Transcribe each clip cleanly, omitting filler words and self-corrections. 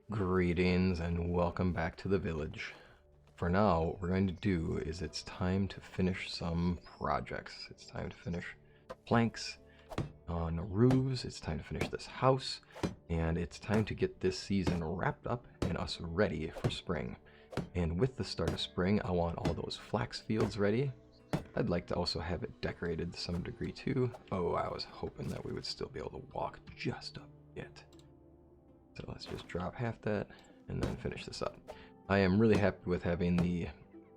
Greetings and welcome back to the village. For now, what we're going to do is it's time to finish some projects. It's time to finish planks on roofs, it's time to finish this house, and it's time to get this season wrapped up and us ready for spring. And with the start of spring, I want all those flax fields ready. I'd like to also have it decorated to some degree too. Oh, I was hoping that we would still be able to walk just a bit. So let's just drop half that and then finish this up. I am really happy with having the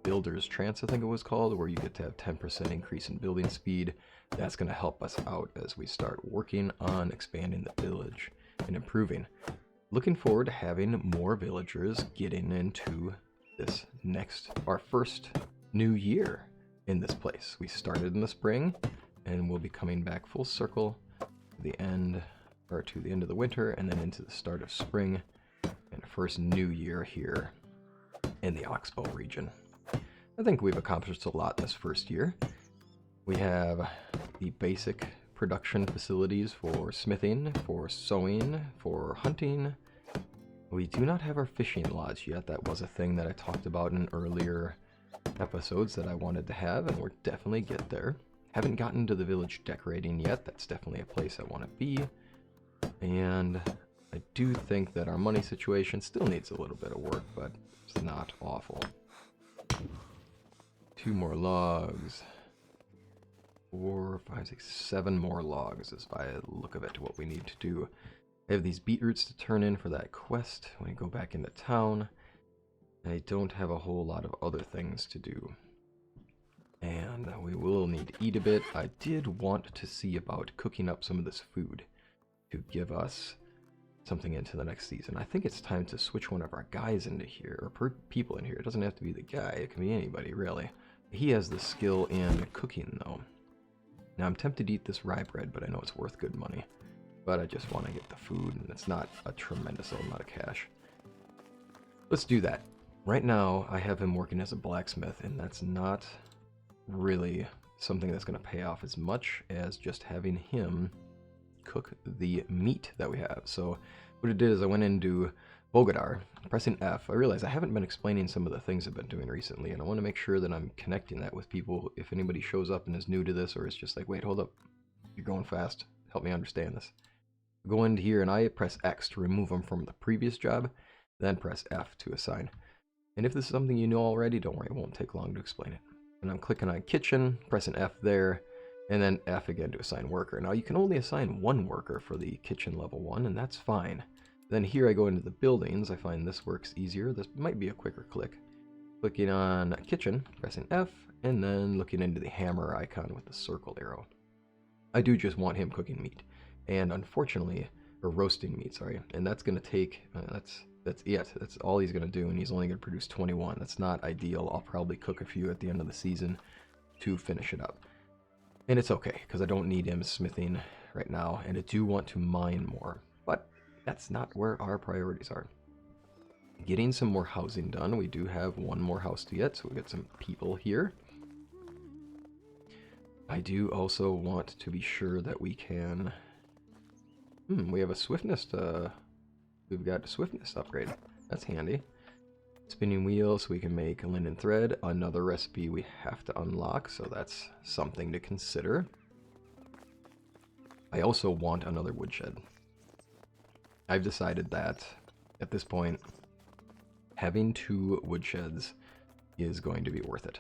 Builder's Trance, I think it was called, where you get to have 10% increase in building speed. That's going to help us out as we start working on expanding the village and improving. Looking forward to having more villagers getting into this our first new year in this place. We started in the spring and we'll be coming back full circle to the end of the winter and then into the start of spring and first new year here in the Oxbow region. I think we've accomplished a lot this first year. We have the basic production facilities for smithing, for sewing, for hunting. We do not have our fishing lodge yet. That was a thing that I talked about in earlier episodes that I wanted to have, and we'll definitely get there. Haven't gotten to the village decorating yet. That's definitely a place I want to be. And I do think that our money situation still needs a little bit of work, but it's not awful. 2 more logs. 4, 5, 6, 7 more logs is by the look of it what we need to do. I have these beetroots to turn in for that quest when I go back into town. I don't have a whole lot of other things to do. And we will need to eat a bit. I did want to see about cooking up some of this food to give us something into the next season. I think it's time to switch one of our guys into here, or people in here. It doesn't have to be the guy, it can be anybody really. He has the skill in cooking though. Now I'm tempted to eat this rye bread, but I know it's worth good money. But I just want to get the food, and it's not a tremendous amount of cash. Let's do that. Right now I have him working as a blacksmith, and that's not really something that's going to pay off as much as just having him cook the meat that we have. So what I did is I went into Bogadar, pressing F. I realized I haven't been explaining some of the things I've been doing recently, and I want to make sure that I'm connecting that with people if anybody shows up and is new to this, or is just like, wait, hold up, you're going fast, help me understand this. Go into here and I press X to remove them from the previous job, then press F to assign. And if this is something you know already, don't worry, it won't take long to explain it. And I'm clicking on kitchen, pressing F there, and then F again to assign worker. Now you can only assign 1 worker for the kitchen level 1, and that's fine. Then here I go into the buildings. I find this works easier. This might be a quicker click. Clicking on kitchen, pressing F, and then looking into the hammer icon with the circle arrow. I do just want him cooking meat, and unfortunately, or roasting meat, sorry. And that's going to take, that's it. That's all he's going to do, and he's only going to produce 21. That's not ideal. I'll probably cook a few at the end of the season to finish it up. And it's okay, because I don't need him smithing right now, and I do want to mine more. But that's not where our priorities are. Getting some more housing done. We do have 1 more house to get, so we'll get some people here. I do also want to be sure that we can... we have a swiftness we've got a swiftness upgrade. That's handy. Spinning wheel, so we can make linen thread. Another recipe we have to unlock, so that's something to consider. I also want another woodshed. I've decided that at this point, having 2 woodsheds is going to be worth it.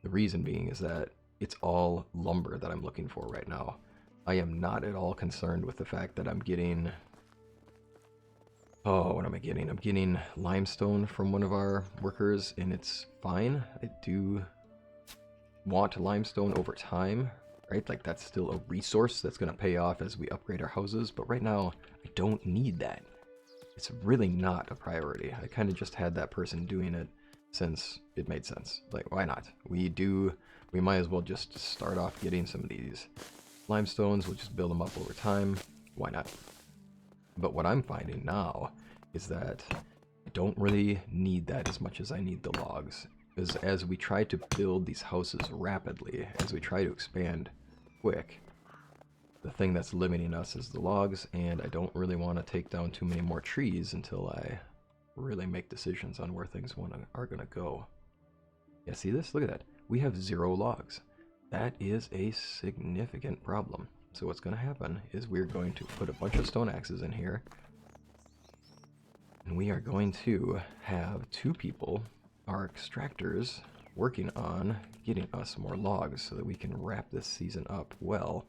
The reason being is that it's all lumber that I'm looking for right now. I am not at all concerned with the fact that I'm getting... Oh, what am I getting? I'm getting limestone from one of our workers, and it's fine. I do want limestone over time, right? Like, that's still a resource that's going to pay off as we upgrade our houses, but right now, I don't need that. It's really not a priority. I kind of just had that person doing it since it made sense. Like, why not? We might as well just start off getting some of these limestones. We'll just build them up over time. Why not? But what I'm finding now is that I don't really need that as much as I need the logs. Because as we try to build these houses rapidly, as we try to expand quick, the thing that's limiting us is the logs, and I don't really want to take down too many more trees until I really make decisions on where things are going to go. Yeah, see this? Look at that. We have 0 logs. That is a significant problem. So what's going to happen is we're going to put a bunch of stone axes in here. And we are going to have 2 people, our extractors, working on getting us more logs so that we can wrap this season up well.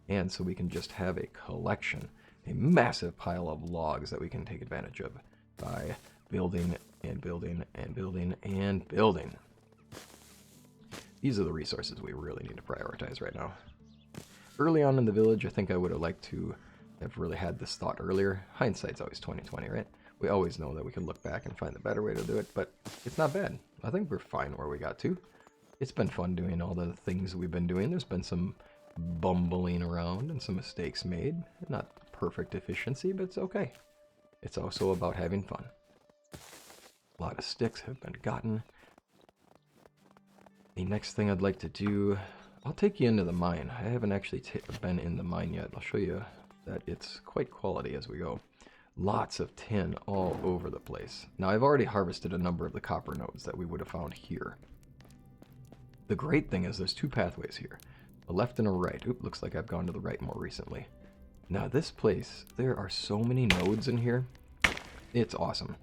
And so we can just have a collection, a massive pile of logs that we can take advantage of by building and building and building and building. These are the resources we really need to prioritize right now. Early on in the village, I think I would have liked to have really had this thought earlier. Hindsight's always 20/20, right? We always know that we can look back and find the better way to do it, but it's not bad. I think we're fine where we got to. It's been fun doing all the things we've been doing. There's been some bumbling around and some mistakes made. Not perfect efficiency, but it's okay. It's also about having fun. A lot of sticks have been gotten. The next thing I'd like to do, I'll take you into the mine. I haven't actually been in the mine yet. I'll show you that it's quite quality as we go. Lots of tin all over the place. Now I've already harvested a number of the copper nodes that we would have found here. The great thing is there's 2 pathways here. A left and a right. Oop, looks like I've gone to the right more recently. Now this place, there are so many nodes in here. It's awesome.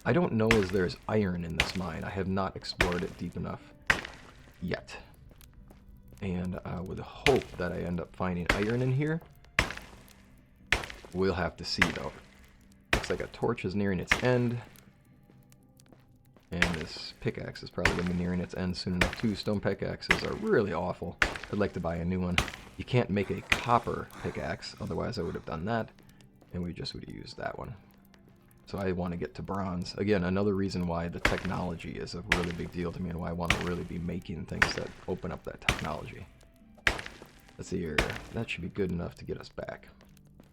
I don't know if there's iron in this mine. I have not explored it deep enough yet. And I would hope that I end up finding iron in here. We'll have to see though. Looks like a torch is nearing its end. And this pickaxe is probably going to be nearing its end soon enough too. Stone pickaxes are really awful. I'd like to buy a new one. You can't make a copper pickaxe, otherwise I would have done that. And we just would have used that one. So I want to get to bronze. Again, another reason why the technology is a really big deal to me and why I want to really be making things that open up that technology. Let's see here. That should be good enough to get us back.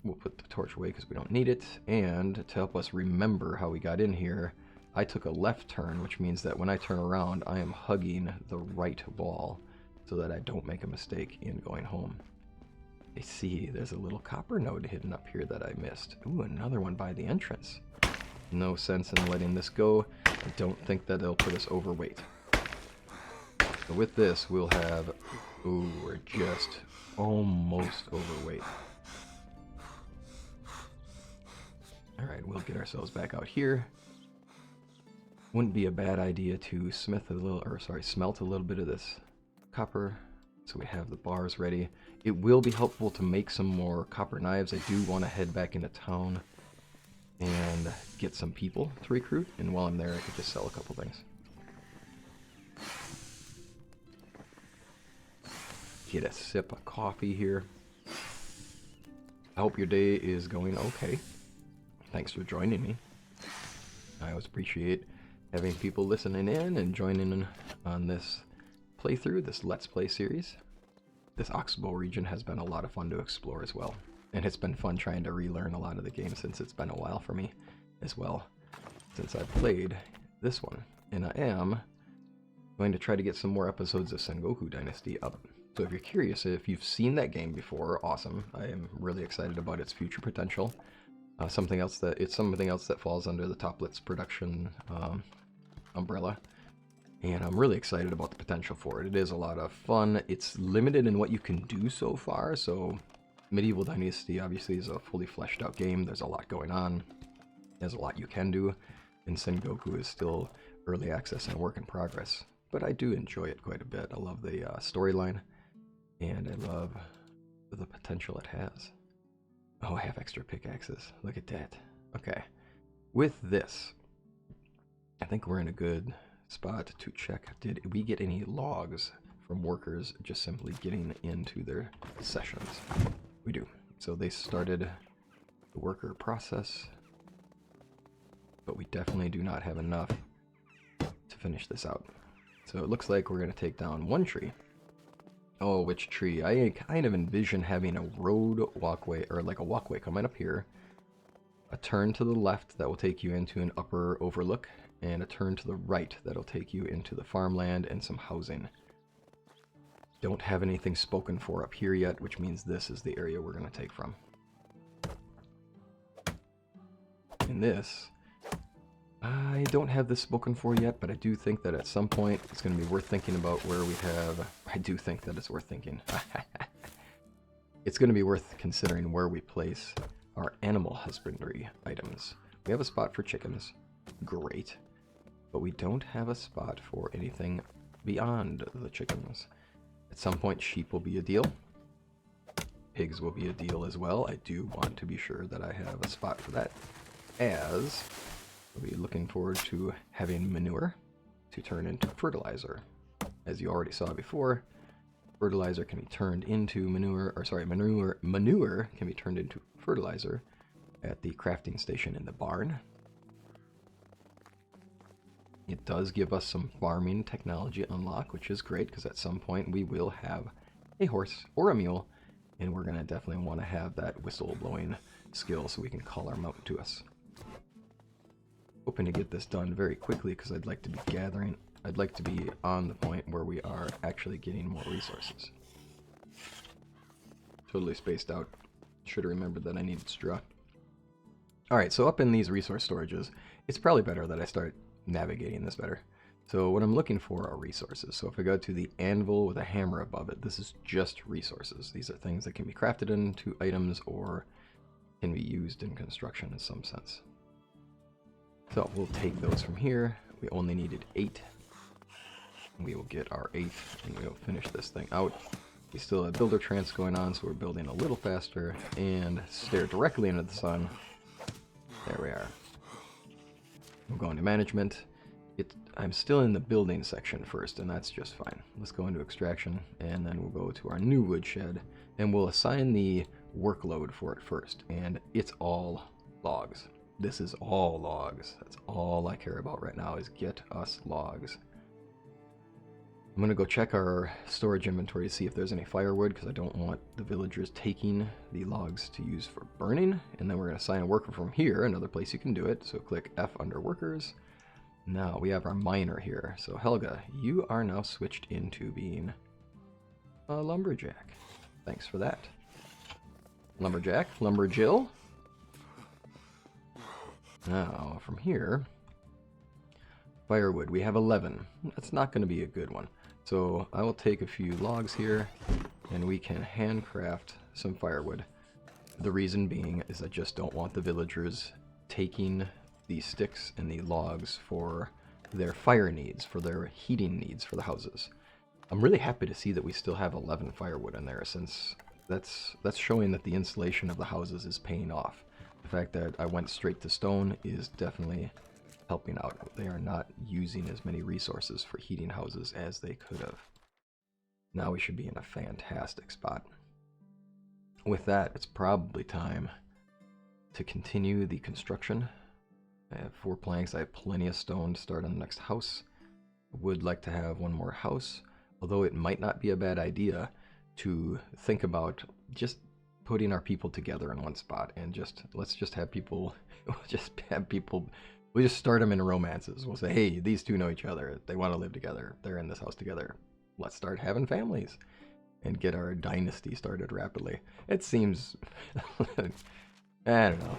We'll put the torch away because we don't need it. And to help us remember how we got in here, I took a left turn, which means that when I turn around, I am hugging the right wall so that I don't make a mistake in going home. I see there's a little copper node hidden up here that I missed. Ooh, another one by the entrance. No sense in letting this go. I don't think that it'll put us overweight. So with this, we'll have... Ooh, we're just almost overweight. Alright, we'll get ourselves back out here. Wouldn't be a bad idea to smelt a little bit of this copper so we have the bars ready. It will be helpful to make some more copper knives. I do want to head back into town and get some people to recruit, and while I'm there I could just sell a couple things. Get a sip of coffee here. I hope your day is going okay. Thanks for joining me. I always appreciate having people listening in and joining in on this playthrough, this Let's Play series. This Oxbow region has been a lot of fun to explore as well. And it's been fun trying to relearn a lot of the game since it's been a while for me as well. Since I've played this one. And I am going to try to get some more episodes of Sengoku Dynasty up. So if you're curious, if you've seen that game before, awesome. I am really excited about its future potential. Something else that falls under the Toplit's production umbrella. And I'm really excited about the potential for it. It is a lot of fun. It's limited in what you can do so far, so Medieval Dynasty obviously is a fully fleshed out game. There's a lot going on. There's a lot you can do. And Sengoku is still early access and work in progress. But I do enjoy it quite a bit. I love the storyline. And I love the potential it has. Oh, I have extra pickaxes. Look at that. Okay. With this, I think we're in a good spot to check. Did we get any logs from workers just simply getting into their sessions? We do. So they started the worker process, but we definitely do not have enough to finish this out. So it looks like we're going to take down one tree. Oh, which tree? I kind of envision having a road walkway, or like a walkway coming up here, a turn to the left that will take you into an upper overlook, and a turn to the right that'll take you into the farmland and some housing. Don't have anything spoken for up here yet, which means this is the area we're going to take from. And this I don't have this spoken for yet, but I do think that at some point it's going to be worth thinking about where we have... I do think that it's worth thinking. It's going to be worth considering where we place our animal husbandry items. We have a spot for chickens. Great. But we don't have a spot for anything beyond the chickens. At some point, sheep will be a deal. Pigs will be a deal as well. I do want to be sure that I have a spot for that, as we'll be looking forward to having manure to turn into fertilizer. As you already saw before, fertilizer can be turned into manure, or sorry, manure can be turned into fertilizer at the crafting station in the barn. It does give us some farming technology unlock, which is great, because at some point we will have a horse or a mule, and we're going to definitely want to have that whistle blowing skill so we can call our mount to us. Hoping to get this done very quickly because I'd like to be gathering. I'd like to be on the point where we are actually getting more resources. Totally spaced out. Should have remembered that I needed straw. Alright, so up in these resource storages, it's probably better that I start navigating this better. So what I'm looking for are resources. So if I go to the anvil with a hammer above it, this is just resources. These are things that can be crafted into items or can be used in construction in some sense. So we'll take those from here. We only needed 8. We will get our 8th and we'll finish this thing out. We still have builder trance going on, so we're building a little faster and stare directly into the sun. There we are. We'll go into management. I'm still in the building section first, and that's just fine. Let's go into extraction, and then we'll go to our new woodshed, and we'll assign the workload for it first, and it's all logs. This is all logs. That's all I care about right now, is get us logs. I'm going to go check our storage inventory to see if there's any firewood, because I don't want the villagers taking the logs to use for burning, and then we're going to assign a worker from here, another place you can do it, so click F under workers. Now we have our miner here. So Helga, you are now switched into being a lumberjack. Thanks for that. Lumberjack, Lumberjill. Now from here, firewood. We have 11. That's not going to be a good one. So I will take a few logs here, and we can handcraft some firewood. The reason being is I just don't want the villagers taking the sticks and the logs for their fire needs, for their heating needs for the houses. I'm really happy to see that we still have 11 firewood in there, since that's showing that the installation of the houses is paying off. The fact that I went straight to stone is definitely helping out. They are not using as many resources for heating houses as they could have. Now we should be in a fantastic spot. With that, it's probably time to continue the construction. I have 4 planks. I have plenty of stone to start on the next house. I would like to have one more house, although it might not be a bad idea to think about just putting our people together in one spot and let's just have people, we'll just start them in romances. We'll say, hey, these two know each other. They want to live together. They're in this house together. Let's start having families and get our dynasty started rapidly. It seems, I don't know.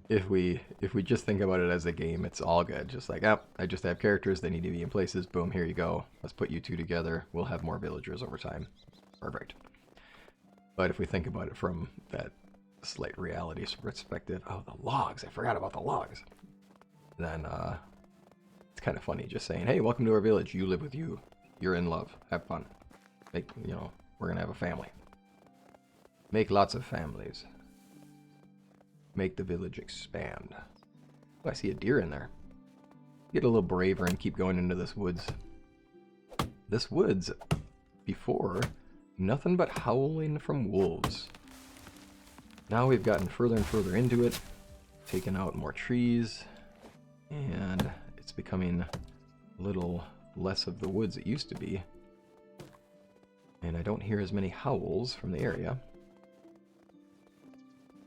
If we just think about it as a game, it's all good. Just like, oh, I just have characters, they need to be in places, boom, here you go. Let's put you two together. We'll have more villagers over time. Perfect. But if we think about it from that slight reality perspective, oh, the logs, I forgot about the logs. Then it's kind of funny just saying, hey, welcome to our village. You live with you. You're in love. Have fun. We're going to have a family. Make lots of families. Make the village expand. Oh, I see a deer in there. Get a little braver and keep going into this woods. This woods, before, nothing but howling from wolves. Now we've gotten further and further into it, taken out more trees, and it's becoming a little less of the woods it used to be. And I don't hear as many howls from the area.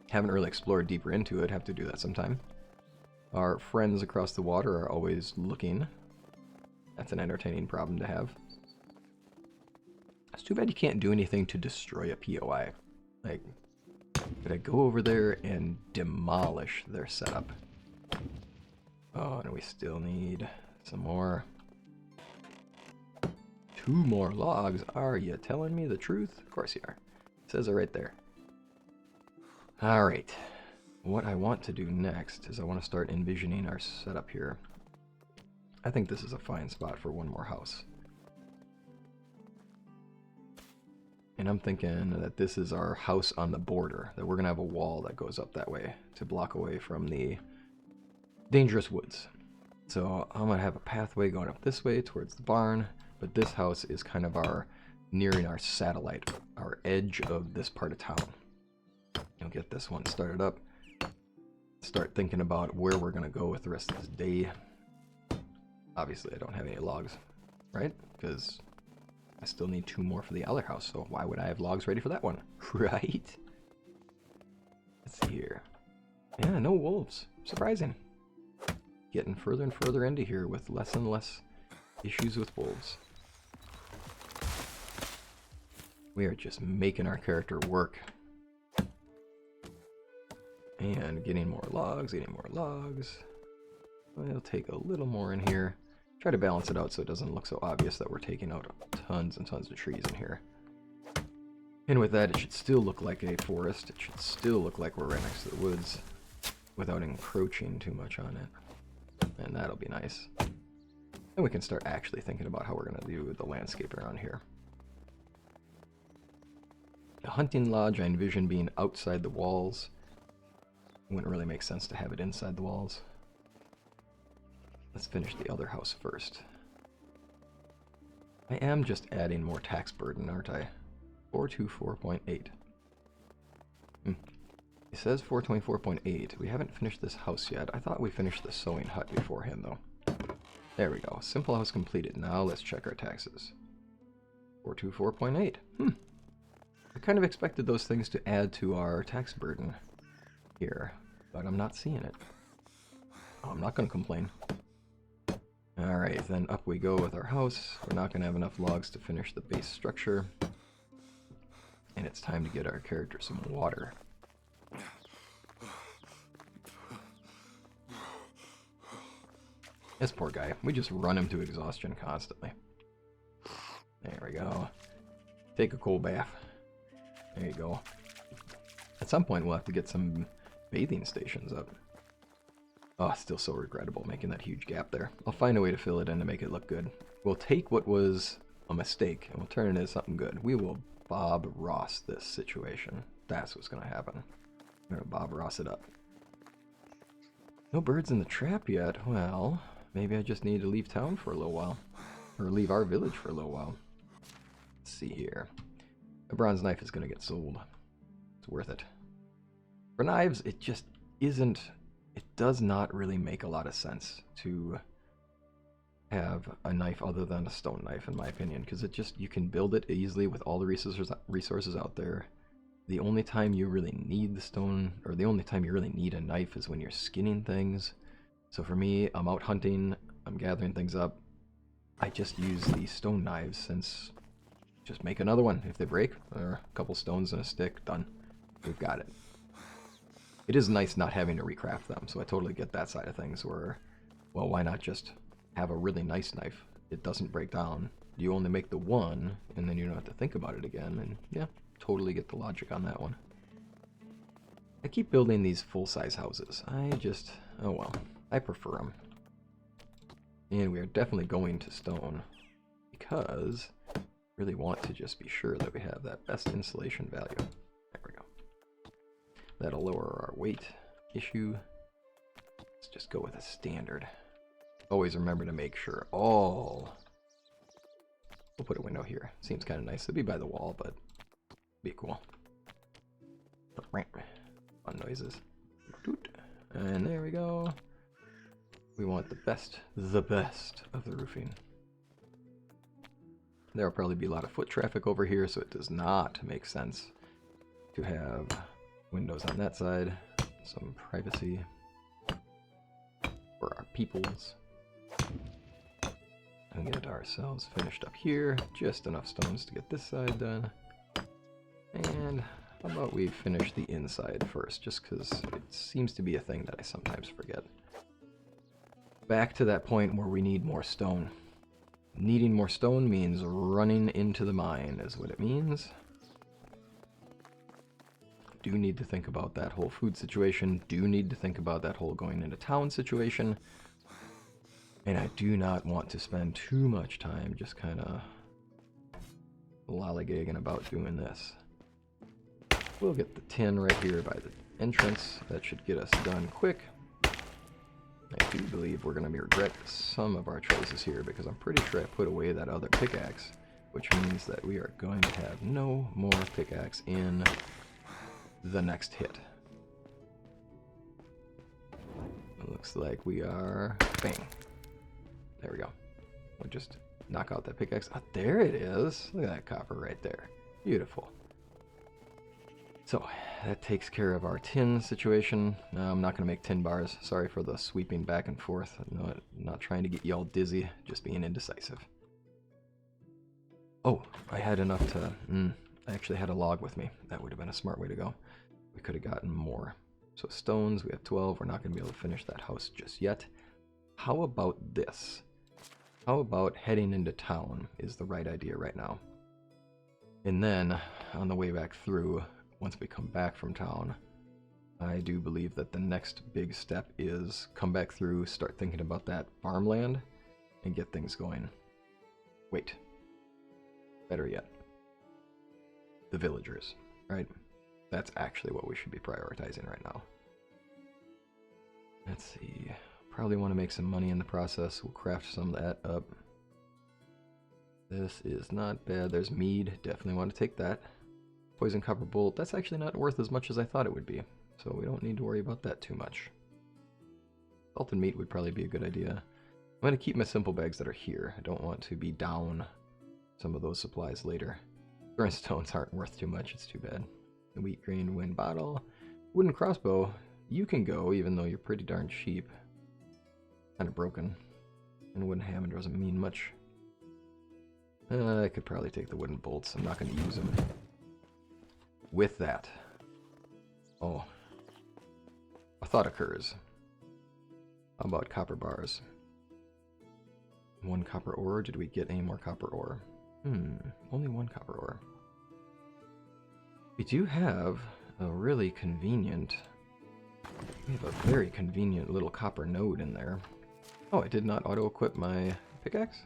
Haven't really explored deeper into it, have to do that sometime. Our friends across the water are always looking. That's an entertaining problem to have. It's too bad you can't do anything to destroy a POI. Like, could I go over there and demolish their setup? Oh, and we still need some more. 2 more logs. Are you telling me the truth? Of course you are. It says it right there. Alright. What I want to do next is I want to start envisioning our setup here. I think this is a fine spot for one more house. And I'm thinking that this is our house on the border, that we're going to have a wall that goes up that way to block away from the dangerous woods. So I'm going to have a pathway going up this way towards the barn, but this house is kind of nearing our satellite, our edge of this part of town. You'll get this one started up. Start thinking about where we're going to go with the rest of this day. Obviously, I don't have any logs, right? Because I still need 2 more for the other house, so why would I have logs ready for that one? Right? Let's see here. Yeah, no wolves. Surprising. Getting further and further into here with less and less issues with wolves. We are just making our character work. And getting more logs, getting more logs. We'll take a little more in here. Try to balance it out so it doesn't look so obvious that we're taking out tons and tons of trees in here. And with that, it should still look like a forest. It should still look like we're right next to the woods without encroaching too much on it. And that'll be nice. Then we can start actually thinking about how we're going to do the landscape around here. The hunting lodge I envision being outside the walls. It wouldn't really make sense to have it inside the walls. Let's finish the other house first. I am just adding more tax burden, aren't I? 424.8. It says 424.8. We haven't finished this house yet. I thought we finished the sewing hut beforehand, though. There we go. Simple house completed. Now let's check our taxes. 424.8. I kind of expected those things to add to our tax burden here, but I'm not seeing it. Oh, I'm not going to complain. Alright, then up we go with our house. We're not going to have enough logs to finish the base structure. And it's time to get our character some water. This poor guy. We just run him to exhaustion constantly. There we go. Take a cold bath. There you go. At some point we'll have to get some bathing stations up. Oh, still so regrettable making that huge gap there. I'll find a way to fill it in to make it look good. We'll take what was a mistake and we'll turn it into something good. We will Bob Ross this situation. That's what's going to happen. We're going to Bob Ross it up. No birds in the trap yet. Well, maybe I just need to leave town for a little while. Or leave our village for a little while. Let's see here. A bronze knife is going to get sold. It's worth it. For knives, it just isn't... It does not really make a lot of sense to have a knife other than a stone knife, in my opinion, because it just, you can build it easily with all the resources out there. The only time you really need the stone, or the only time you really need a knife is when you're skinning things. So for me, I'm out hunting, I'm gathering things up. I just use the stone knives, since just make another one. If they break, or a couple stones and a stick, done. We've got it. It is nice not having to recraft them, so I totally get that side of things where, well, why not just have a really nice knife? It doesn't break down. You only make the one, and then you don't have to think about it again, and yeah, totally get the logic on that one. I keep building these full-size houses. Oh well, I prefer them. And we are definitely going to stone, because I really want to just be sure that we have that best insulation value. There we go. That'll lower our weight issue. Let's just go with a standard. Always remember to make sure all... We'll put a window here. Seems kind of nice. It'd be by the wall, but be cool. Fun noises. And there we go. We want the best of the roofing. There will probably be a lot of foot traffic over here, so it does not make sense to have windows on that side. Some privacy for our peoples. And get ourselves finished up here. Just enough stones to get this side done. And how about we finish the inside first, just because it seems to be a thing that I sometimes forget. back to that point where we need more stone. Needing more stone means running into the mine is what it means. Do need to think about that whole food situation. Do need to think about that whole going into town situation. And I do not want to spend too much time just kind of lollygagging about doing this. We'll get the tin right here by the entrance. That should get us done quick. I do believe we're going to regret some of our choices here because I'm pretty sure I put away that other pickaxe, which means that we are going to have no more pickaxe in the next hit. It looks like we are... bang. There we go. We'll just knock out that pickaxe. Oh, there it is. Look at that copper right there. Beautiful. So, that takes care of our tin situation. I'm not going to make tin bars. Sorry for the sweeping back and forth. I'm not trying to get you all dizzy, just being indecisive. Oh, I had enough to... I actually had a log with me. That would have been a smart way to go. We could have gotten more. So stones, we have 12. We're not going to be able to finish that house just yet. How about this? How about heading into town is the right idea right now. And then, on the way back through, once we come back from town, I do believe that the next big step is come back through, start thinking about that farmland, and get things going. Wait. Better yet. The villagers, right? That's actually what we should be prioritizing right now. Let's see. Probably want to make some money in the process. We'll craft some of that up. This is not bad. There's mead. Definitely want to take that. Poison copper bolt. That's actually not worth as much as I thought it would be. So we don't need to worry about that too much. Salted meat would probably be a good idea. I'm going to keep my simple bags that are here. I don't want to be down some of those supplies later. Brimstones aren't worth too much. It's too bad. The wheat grain wind bottle. Wooden crossbow. You can go, even though you're pretty darn cheap. Kind of broken. And wooden hammer doesn't mean much. I could probably take the wooden bolts. I'm not going to use them. With that. Oh. A thought occurs. How about copper bars? 1 copper ore. Did we get any more copper ore? Only 1 copper ore. We do have a really convenient... We have a very convenient little copper node in there. Oh, I did not auto-equip my pickaxe?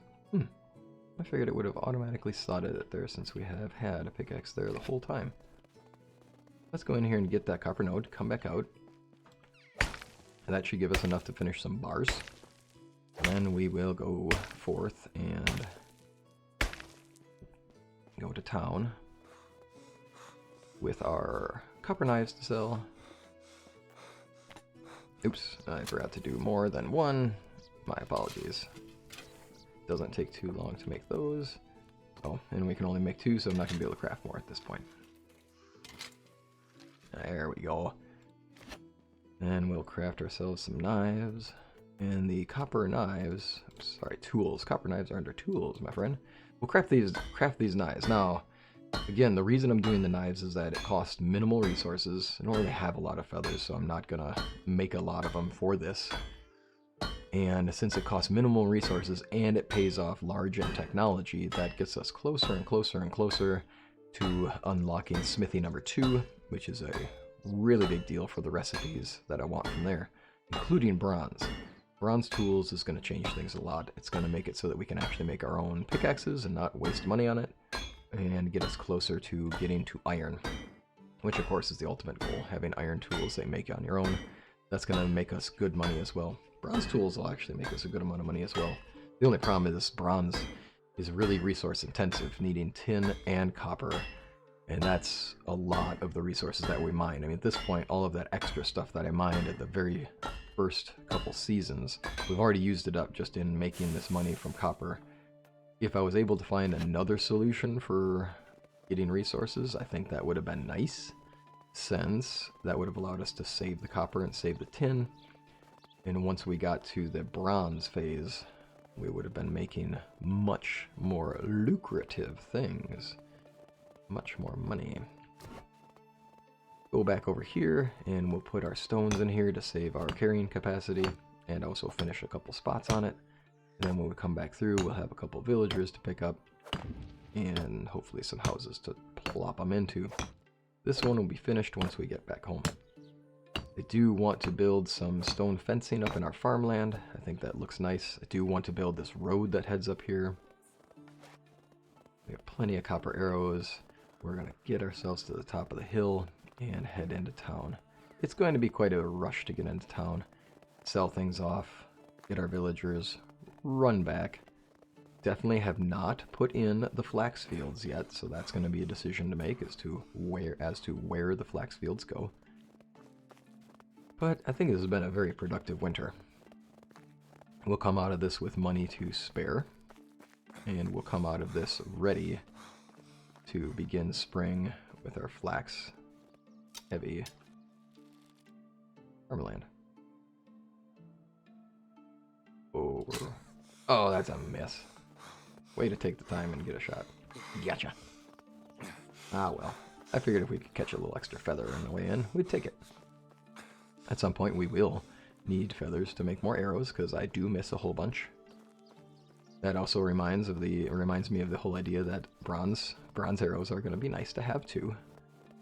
I figured it would have automatically slotted it there since we have had a pickaxe there the whole time. Let's go in here and get that copper node, come back out. And that should give us enough to finish some bars. Then we will go forth and go to town with our copper knives to sell. Oops, I forgot to do more than 1. My apologies. Doesn't take too long to make those. Oh, and we can only make 2, so I'm not going to be able to craft more at this point. There we go. And we'll craft ourselves some knives. And the copper knives, sorry, tools. Copper knives are under tools, my friend. We'll craft these knives. Now, again, the reason I'm doing the knives is that it costs minimal resources. I don't really have a lot of feathers, so I'm not gonna make a lot of them for this. And since it costs minimal resources and it pays off large in technology, that gets us closer and closer and closer to unlocking smithy number 2, which is a really big deal for the recipes that I want from there, including bronze. Bronze tools is going to change things a lot. It's going to make it so that we can actually make our own pickaxes and not waste money on it, and get us closer to getting to iron, which of course is the ultimate goal, having iron tools that you make on your own. That's going to make us good money as well. Bronze tools will actually make us a good amount of money as well. The only problem is bronze is really resource intensive, needing tin and copper, and that's a lot of the resources that we mine. I mean, at this point, all of that extra stuff that I mined at the very first couple seasons, we've already used it up just in making this money from copper. If I was able to find another solution for getting resources, I think that would have been nice, since that would have allowed us to save the copper and save the tin. And once we got to the bronze phase, we would have been making much more lucrative things. Much more money. Go back over here, and we'll put our stones in here to save our carrying capacity. and also finish a couple spots on it. And then when we come back through, we'll have a couple villagers to pick up and hopefully some houses to plop them into. This one will be finished once we get back home. I do want to build some stone fencing up in our farmland. I think that looks nice. I do want to build this road that heads up here. We have plenty of copper arrows. We're going to get ourselves to the top of the hill and head into town. It's going to be quite a rush to get into town, sell things off, get our villagers, run back. Definitely have not put in the flax fields yet, so that's going to be a decision to make as to where the flax fields go. But I think this has been a very productive winter. We'll come out of this with money to spare, and we'll come out of this ready to begin spring with our flax heavy farmland. Oh, that's a miss. Way to take the time and get a shot. Gotcha. Ah, well. I figured if we could catch a little extra feather on the way in, we'd take it. At some point, we will need feathers to make more arrows, because I do miss a whole bunch. That also reminds me of the whole idea that bronze arrows are going to be nice to have, too.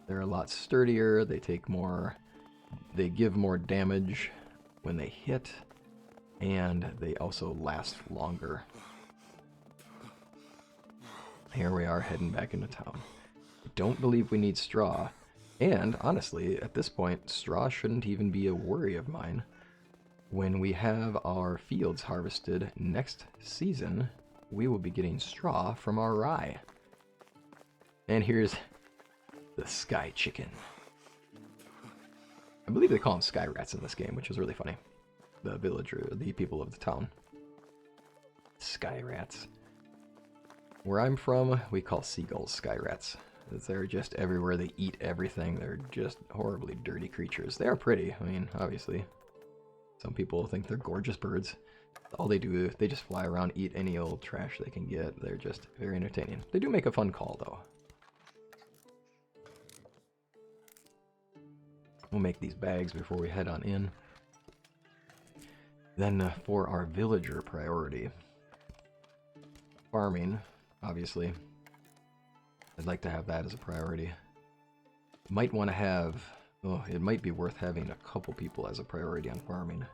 They're a lot sturdier, they give more damage when they hit, and they also last longer. Here we are heading back into town. I don't believe we need straw, and honestly, at this point, straw shouldn't even be a worry of mine. When we have our fields harvested next season, we will be getting straw from our rye. And here's the sky chicken. I believe they call them sky rats in this game, which is really funny. The people of the town. Sky rats. Where I'm from, we call seagulls sky rats. They're just everywhere. They eat everything. They're just horribly dirty creatures. They are pretty. I mean, obviously. Some people think they're gorgeous birds. All they do, they just fly around, eat any old trash they can get. They're just very entertaining. They do make a fun call, though. We'll make these bags before we head on in. Then for our villager priority. Farming, obviously. I'd like to have that as a priority. Might want to have... Oh, it might be worth having a couple people as a priority on farming.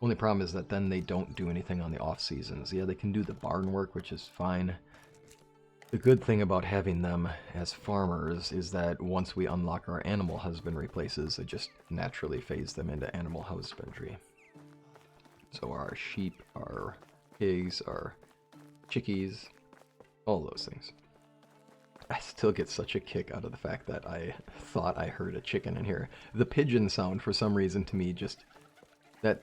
Only problem is that then they don't do anything on the off seasons. Yeah, they can do the barn work, which is fine. The good thing about having them as farmers is that once we unlock our animal husbandry places, it just naturally phase them into animal husbandry. So our sheep, our pigs, our chickies, all those things. I still get such a kick out of the fact that I thought I heard a chicken in here. The pigeon sound, for some reason, to me, just... that...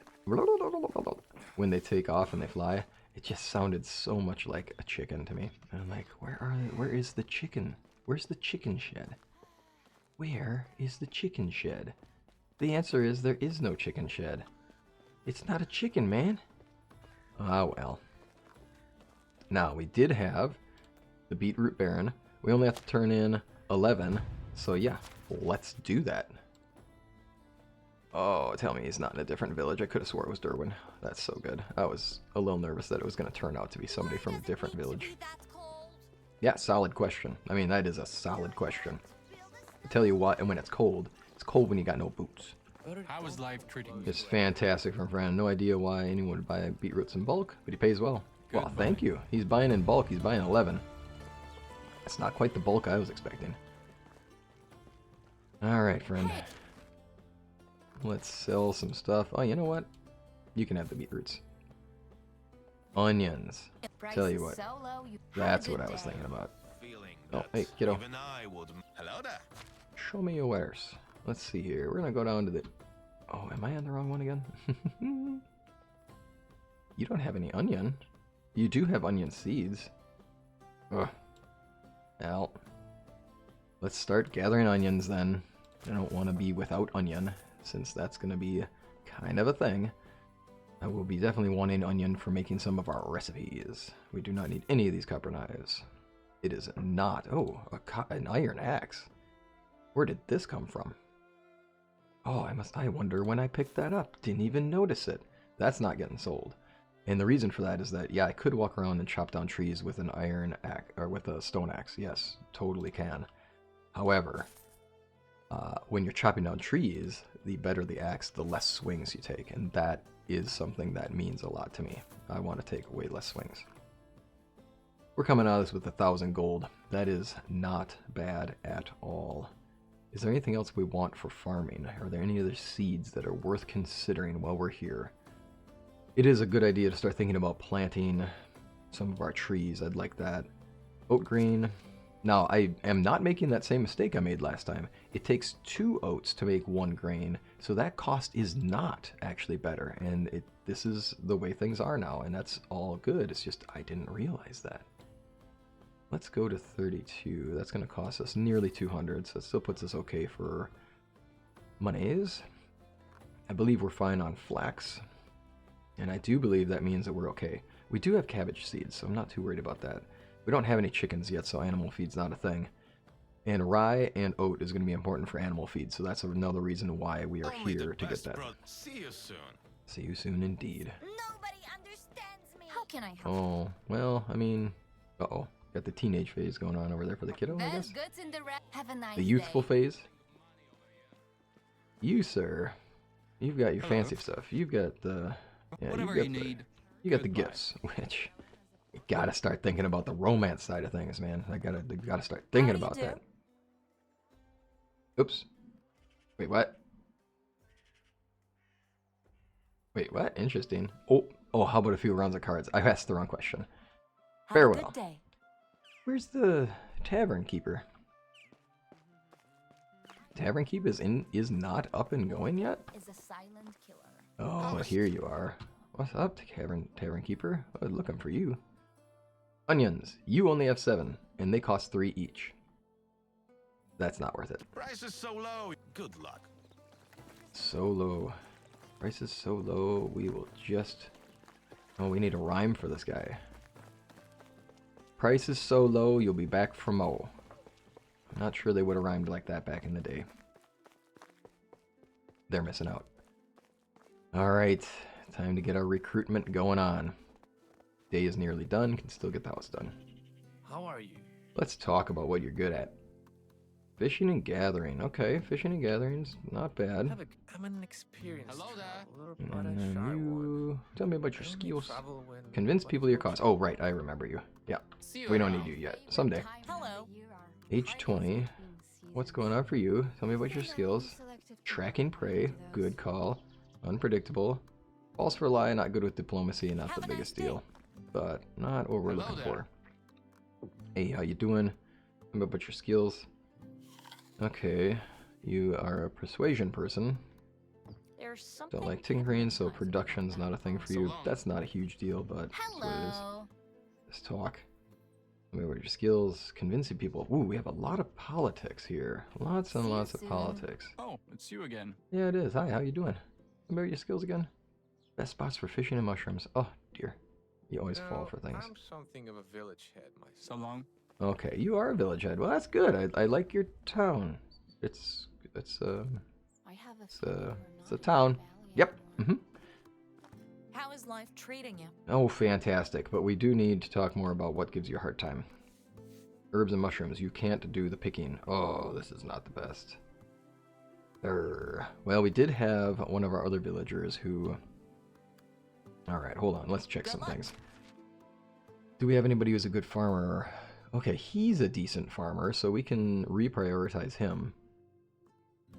when they take off and they fly, it just sounded so much like a chicken to me. And I'm like, where is the chicken? Where's the chicken shed? Where is the chicken shed? The answer is there is no chicken shed. It's not a chicken, man. Ah, well. Now, we did have the beetroot baron. We only have to turn in 11, so yeah, let's do that. Oh, tell me he's not in a different village. I could have swore it was Derwin. That's so good. I was a little nervous that it was going to turn out to be somebody from a different village. Yeah, solid question. I mean, that is a solid question. I tell you what, and when it's cold when you got no boots. How is life treating you? It's fantastic from Fran. No idea why anyone would buy beetroots in bulk, but he pays well. Well, thank you. He's buying in bulk. He's buying 11. That's not quite the bulk I was expecting. Alright, friend. Let's sell some stuff. Oh, you know what? You can have the beetroots. Onions. Tell you what. That's what I was thinking about. Oh, hey, kiddo. Show me your wares. Let's see here. We're going to go down to the... Oh, am I on the wrong one again? You don't have any onion. You do have onion seeds. Ugh. Well, let's start gathering onions then. I don't want to be without onion, since that's going to be kind of a thing. I will be definitely wanting onion for making some of our recipes. We do not need any of these copper knives. It is not... Oh, an iron axe. Where did this come from? Oh, I wonder when I picked that up. Didn't even notice it. That's not getting sold. And the reason for that is that, yeah, I could walk around and chop down trees with an iron axe, or with a stone axe. Yes, totally can. However, when you're chopping down trees, the better the axe, the less swings you take. And that is something that means a lot to me. I want to take way less swings. We're coming out of this with 1,000 gold. That is not bad at all. Is there anything else we want for farming? Are there any other seeds that are worth considering while we're here? It is a good idea to start thinking about planting some of our trees. I'd like that. Oat grain. Now, I am not making that same mistake I made last time. It takes 2 oats to make 1 grain, so that cost is not actually better. And this is the way things are now, and that's all good. It's just I didn't realize that. Let's go to 32. That's going to cost us nearly 200, so it still puts us okay for monies. I believe we're fine on flax. And I do believe that means that we're okay. We do have cabbage seeds, so I'm not too worried about that. We don't have any chickens yet, so animal feed's not a thing. And rye and oat is going to be important for animal feed, so that's another reason why we are here to get that. See you soon. See you soon indeed. Nobody understands me. How can I help? Oh, well, I mean, uh-oh. Got the teenage phase going on over there for the kiddo, I guess. Goods in the Have a nice The youthful day. phase. You, sir, you've got your fancy stuff. You've got the... Yeah, Whatever you you got need. You got the Goodbye. gifts, which you gotta start thinking about the romance side of things, man. I gotta start thinking about that. Oops. Wait, what? Wait, what? Interesting. Oh, how about a few rounds of cards? I asked the wrong question. Farewell. Good day. Where's the tavern keeper? Tavern keep is not up and going yet? Is a silent killer. Oh, here you are. What's up, tavern keeper? I was looking for you. Onions. You only have 7, and they cost 3 each. That's not worth it. Price is so low. Good luck. So low. Price is so low, we will just... Oh, we need a rhyme for this guy. Price is so low, you'll be back for mo. I'm not sure they would have rhymed like that back in the day. They're missing out. Alright, time to get our recruitment going on. Day is nearly done, can still get the house done. How are you? Let's talk about what you're good at. Fishing and gathering. Okay, fishing and gathering's not bad. I'm an experienced Hello there. traveler, And but a then shy one. you... Tell me about I your only skills. travel when Convince people your money's cause. Oh, right, I remember you. Yeah, See you we don't around. need you yet. Someday. Hello. Age 20. What's going on for you? Tell me about your skills. Tracking prey. Good call. Unpredictable. False for lie. Not good with diplomacy. Not Have the a nice biggest day. deal. But not what we're Hello looking there. for. Hey, how you doing? Tell me about your skills. Okay. You are a persuasion person. There's something. Don't like tinkering, so production's not a thing for So you. long. That's not a huge deal, but that's what it is. Hello. Let's talk. Tell me what your skills. Convincing people. Ooh, we have a lot of politics here. Lots and See you lots of soon. politics. Oh, it's you again. Yeah, it is. Hi, how you doing? Tell me about your skills again. Best spots for fishing and mushrooms. Oh, dear. You always fall for things. I'm something of a village head myself. So long. Okay, you are a village head. Well, that's good. I like your town. It's I have a it's feeling a we're it's not a in town. the valley Yep. anymore. How is life treating you? Oh, fantastic. But we do need to talk more about what gives you a hard time. Herbs and mushrooms. You can't do the picking. Oh, this is not the best. Well, we did have one of our other villagers who... Alright, hold on. Let's check Good some luck. things. Do we have anybody who's a good farmer? Okay, he's a decent farmer, so we can reprioritize him.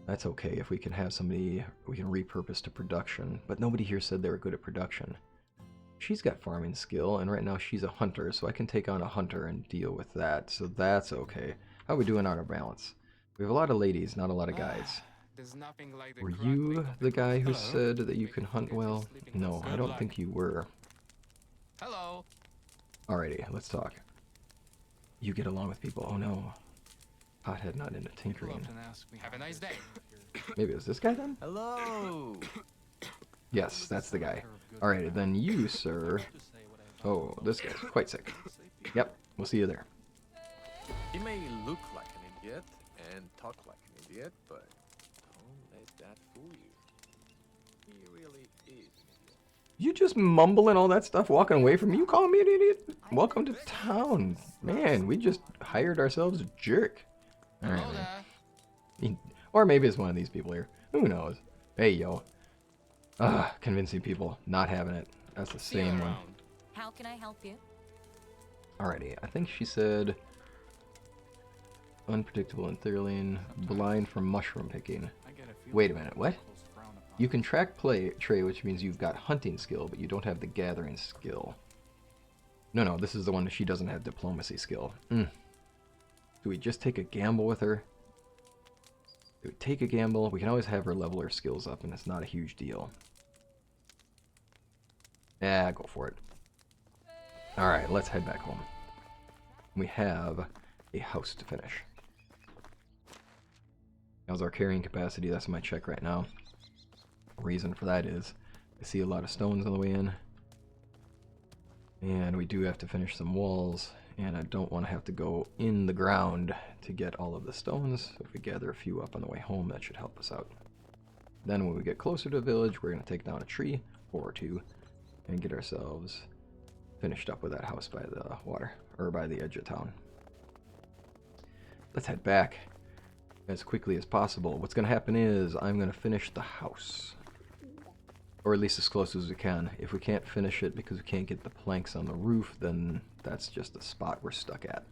That's okay if we can have somebody we can repurpose to production, but nobody here said they were good at production. She's got farming skill, and right now she's a hunter, so I can take on a hunter and deal with that, so that's okay. How are we doing on our balance? We have a lot of ladies, not a lot of guys. There's nothing like the Were grunt you wake of the guy who Hello. said that you can hunt well? No, I Good don't luck. think you were. Hello. Alrighty, let's talk. You get along with people. Oh no. Hothead not into People tinkering. often ask me, have a nice day. Maybe it was this guy then? Hello. Yes, that's the guy. Alrighty, then you, sir. Oh, this guy's quite sick. Yep, we'll see you there. He may look like an idiot and talk like an idiot, but don't let that fool you. He really is an idiot. You just mumbling all that stuff, walking away from me. You calling me an idiot? Welcome to town. Man, we just hired ourselves a jerk. Hello Alright, man. there. Or maybe it's one of these people here. Who knows? Hey, yo. Convincing people. Not having it. That's the See you same one. around. How can I help you? Alrighty, I think she said unpredictable and thoroughly blind from mushroom picking. I get a feeling Wait a minute, what? locals frown upon You can track Trey, which means you've got hunting skill, but you don't have the gathering skill. No, this is the one that she doesn't have diplomacy skill. Do we just take a gamble with her? Do we take a gamble? We can always have her level her skills up, and it's not a huge deal. Yeah, go for it. Alright, let's head back home. We have a house to finish. How's our carrying capacity? That's my check right now. Reason for that is I see a lot of stones on the way in. And we do have to finish some walls. And I don't want to have to go in the ground to get all of the stones. So if we gather a few up on the way home, that should help us out. Then when we get closer to the village, we're going to take down a tree or two and get ourselves finished up with that house by the water, or by the edge of town. Let's head back as quickly as possible. What's going to happen is I'm going to finish the house, or at least as close as we can. If we can't finish it because we can't get the planks on the roof, then that's just the spot we're stuck at.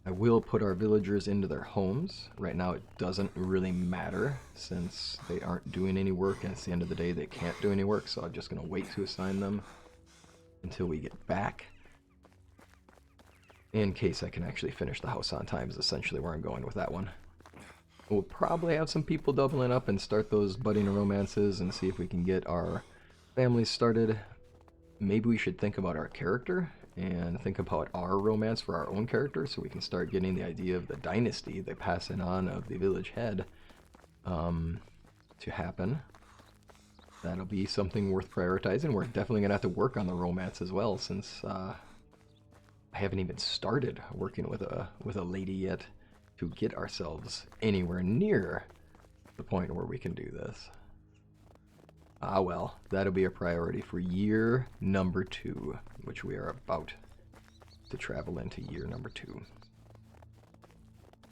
I will put our villagers into their homes. Right now it doesn't really matter since they aren't doing any work, and it's the end of the day they can't do any work, so I'm just going to wait to assign them until we get back, in case I can actually finish the house on time is essentially where I'm going with that one. We'll probably have some people doubling up and start those budding romances and see if we can get our families started. Maybe we should think about our character and think about our romance for our own character so we can start getting the idea of the dynasty, the passing on of the village head, to happen. That'll be something worth prioritizing. We're definitely going to have to work on the romance as well, since I haven't even started working with a lady yet to get ourselves anywhere near the point where we can do this. Ah well, that'll be a priority for year number 2, which we are about to travel into year number 2.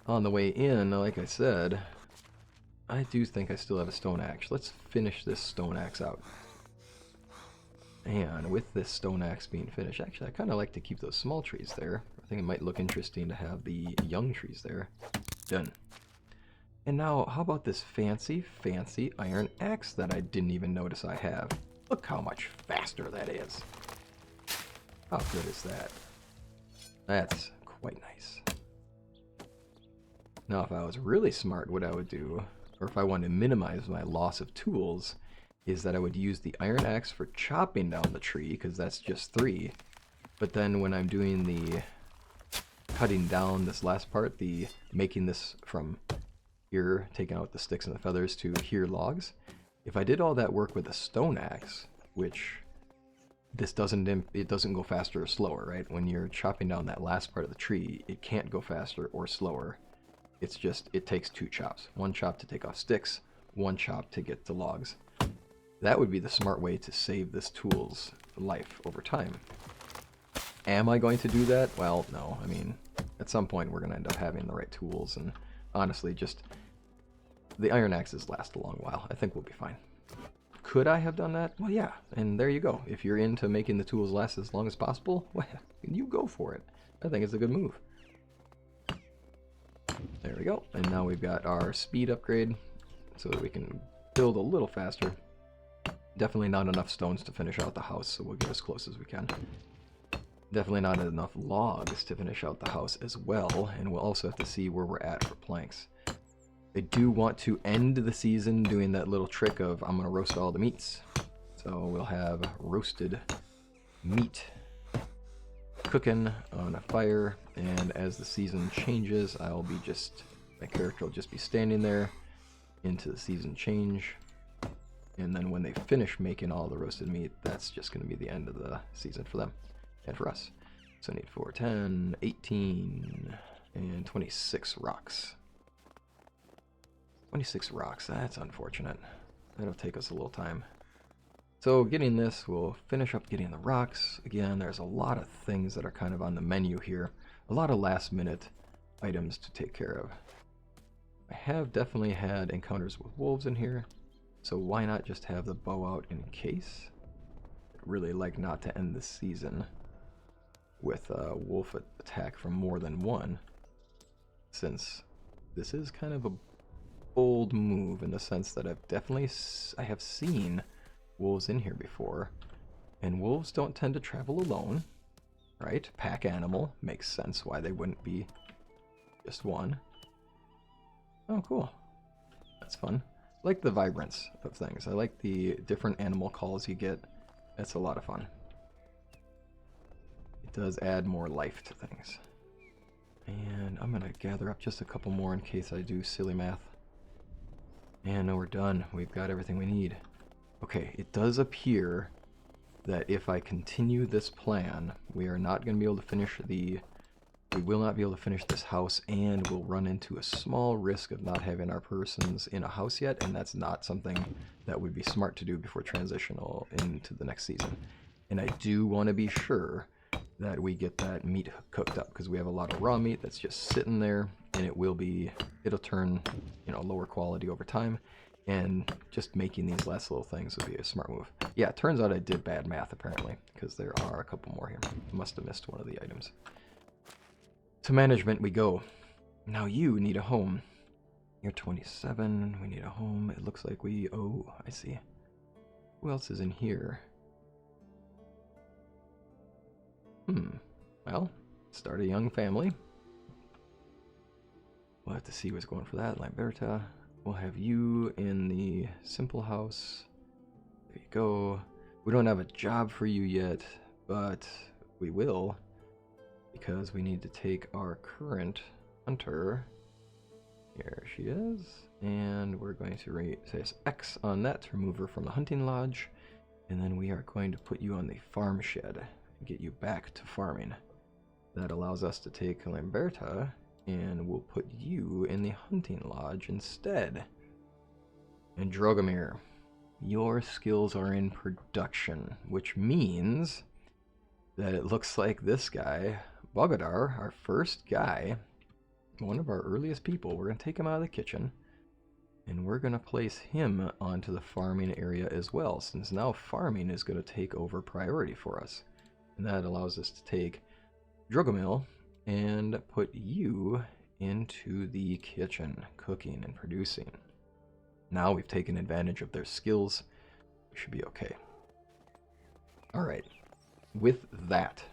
On the way in, like I said, I do think I still have a stone axe. Let's finish this stone axe out. And with this stone axe being finished, actually I kind of like to keep those small trees there. I think it might look interesting to have the young trees there. Done. And now, how about this fancy iron axe that I didn't even notice I have? Look how much faster that is. How good is that? That's quite nice. Now, if I was really smart, what I would do, or if I wanted to minimize my loss of tools, is that I would use the iron axe for chopping down the tree, because that's just 3. But then when I'm doing the cutting down this last part, the making this from here, taking out the sticks and the feathers to here logs, if I did all that work with a stone axe, which this it doesn't go faster or slower, right? When you're chopping down that last part of the tree, it can't go faster or slower. It's just, it takes 2 chops. 1 chop to take off sticks, 1 chop to get the logs. That would be the smart way to save this tool's life over time. Am I going to do that? Well, no. I mean, at some point we're going to end up having the right tools, and honestly, just the iron axes last a long while. I think we'll be fine. Could I have done that? Well, yeah, and there you go. If you're into making the tools last as long as possible, well, you go for it. I think it's a good move. There we go. And now we've got our speed upgrade so that we can build a little faster. Definitely not enough stones to finish out the house, so we'll get as close as we can. Definitely not enough logs to finish out the house as well, and we'll also have to see where we're at for planks. I do want to end the season doing that little trick of I'm going to roast all the meats. So we'll have roasted meat cooking on a fire, and as the season changes, my character will just be standing there into the season change. And then when they finish making all the roasted meat, that's just going to be the end of the season for them and for us. So I need 4, 10, 18, and 26 rocks. 26 rocks, that's unfortunate. That'll take us a little time. So getting this, we'll finish up getting the rocks. Again, there's a lot of things that are kind of on the menu here. A lot of last minute items to take care of. I have definitely had encounters with wolves in here, so why not just have the bow out in case? I'd really like not to end the season with a wolf attack from more than one, since this is kind of a bold move in the sense that I have seen wolves in here before, and wolves don't tend to travel alone, right? Pack animal, makes sense why they wouldn't be just one. Oh, cool. That's fun. I like the vibrance of things. I like the different animal calls you get. That's a lot of fun. It does add more life to things. And I'm going to gather up just a couple more in case I do silly math. And we're done. We've got everything we need. Okay, it does appear that if I continue this plan, we are not going to be able to finish we will not be able to finish this house, and we'll run into a small risk of not having our persons in a house yet, and that's not something that would be smart to do before transitional into the next season. And I do want to be sure that we get that meat cooked up, because we have a lot of raw meat that's just sitting there, and it'll turn, lower quality over time, and just making these last little things would be a smart move. Yeah, it turns out I did bad math apparently, because there are a couple more here. Must have missed one of the items. To management we go. Now you need a home. You're 27, we need a home. It looks like I see. Who else is in here? Well, start a young family. We'll have to see what's going for that. Lamberta. We'll have you in the simple house. There you go. We don't have a job for you yet, but we will, because we need to take our current hunter. Here she is. And we're going to say X on that to remove her from the hunting lodge. And then we are going to put you on the farm shed and get you back to farming. That allows us to take Lamberta, and we'll put you in the hunting lodge instead. And Drogomir, your skills are in production, which means that it looks like this guy, Bogodar, our first guy, one of our earliest people, we're going to take him out of the kitchen, and we're going to place him onto the farming area as well, since now farming is going to take over priority for us. And that allows us to take Drogomil and put you into the kitchen, cooking and producing. Now we've taken advantage of their skills. We should be okay. Alright, with that,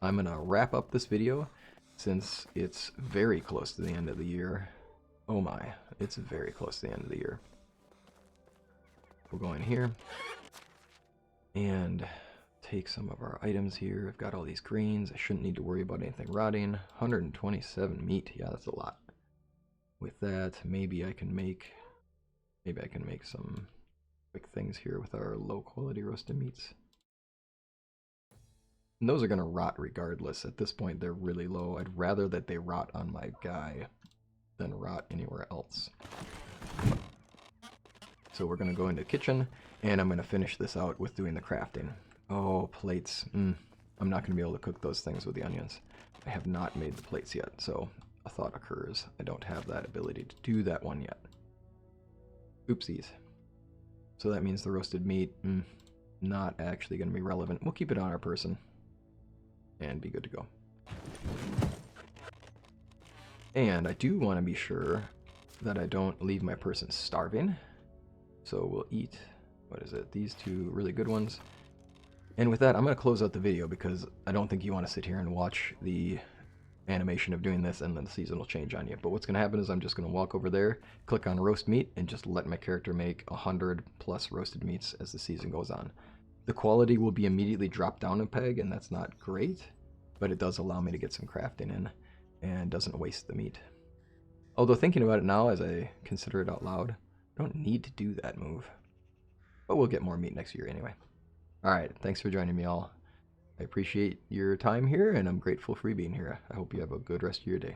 I'm going to wrap up this video since it's very close to the end of the year. Oh my, it's very close to the end of the year. We'll go in here and take some of our items here. I've got all these greens. I shouldn't need to worry about anything rotting. 127 meat. Yeah, that's a lot. With that, maybe I can make some quick things here with our low quality roasted meats. And those are going to rot regardless. At this point, they're really low. I'd rather that they rot on my guy than rot anywhere else. So we're going to go into the kitchen, and I'm going to finish this out with doing the crafting. Oh, plates. I'm not going to be able to cook those things with the onions. I have not made the plates yet, so a thought occurs. I don't have that ability to do that one yet. Oopsies. So that means the roasted meat, not actually going to be relevant. We'll keep it on our person and be good to go. And I do want to be sure that I don't leave my person starving. So we'll eat, what is it, these two really good ones. And with that, I'm going to close out the video because I don't think you want to sit here and watch the animation of doing this and then the season will change on you. But what's going to happen is I'm just going to walk over there, click on roast meat, and just let my character make 100 plus roasted meats as the season goes on. The quality will be immediately dropped down a peg, and that's not great, but it does allow me to get some crafting in and doesn't waste the meat. Although thinking about it now as I consider it out loud, I don't need to do that move. But we'll get more meat next year anyway. Alright, thanks for joining me all. I appreciate your time here, and I'm grateful for you being here. I hope you have a good rest of your day.